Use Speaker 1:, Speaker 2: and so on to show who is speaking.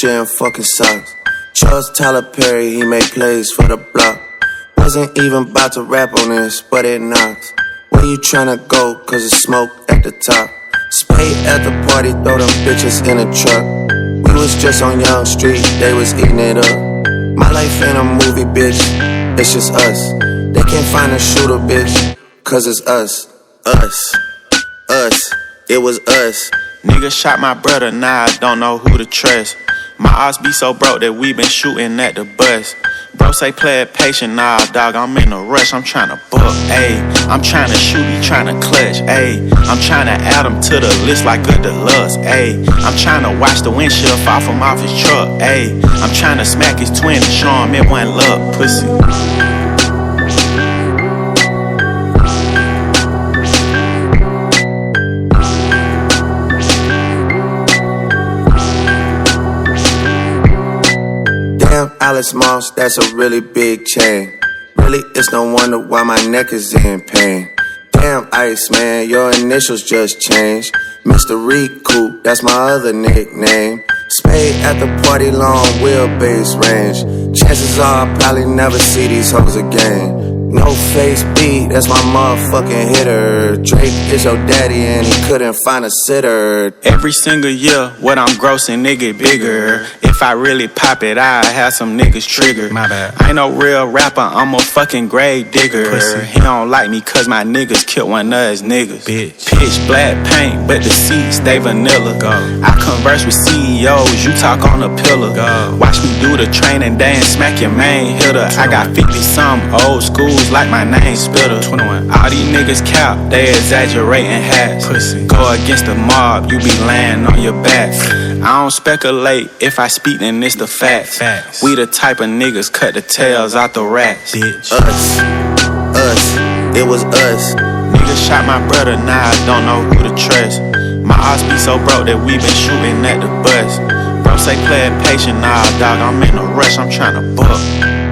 Speaker 1: Gucci and fucking socks. Trust Tyler Perry, he made plays for the block. Wasn't even about to rap on this, but it knocks. Where you tryna go, cause it's smoke at the top. Spade at the party, throw them bitches in a truck. We was just on Young Street, they was eating it up. My life ain't a movie, bitch, it's just us. They can't find a shooter, bitch, cause it's us. Us, it was us.
Speaker 2: Nigga shot my brother, now I don't know who to trust. My odds be so broke that we been shooting at the bus. Bro say play it patient, nah dog, I'm in a rush, I'm tryna book, ayy. I'm tryna shoot, he tryna clutch, ayy. I'm tryna add him to the list like a deluxe, ayy. I'm tryna watch the windshield fall from off his truck, ayy. I'm tryna smack his twin and show him it wasn't luck, pussy.
Speaker 1: Damn, Alice Moss, that's a really big chain. Really, it's no wonder why my neck is in pain. Damn, Ice Man, your initials just changed. Mr. Riku, that's my other nickname. Spade at the party, long wheelbase range. Chances are I'll probably never see these hoes again. No face B, that's my motherfucking hitter. Drake is your daddy and he couldn't find a sitter.
Speaker 2: Every single year, what I'm grossing, nigga, bigger. If I really pop it, I have some niggas triggered. My bad. I ain't no real rapper, I'm a fucking grave digger. Pussy. He don't like me cause my niggas killed one of his niggas. Bitch. Pitch black paint, but the seats stay vanilla. Go. I converse with CEOs, you talk on the pillar. Go. Watch me do the training day and smack your main hitter. 21. I got 50-some old schools like my name Spitter. 21. All these niggas cap, they exaggerating hats. Pussy. Go against the mob, you be laying on your back. I don't speculate, if I speak then it's the facts. We the type of niggas cut the tails out the rats. Bitch.
Speaker 1: Us, it was us.
Speaker 2: Niggas shot my brother, now I don't know who to trust. My odds be so broke that we been shooting at the bus. Bro say play it patient, nah dog, I'm in a rush, I'm tryna book.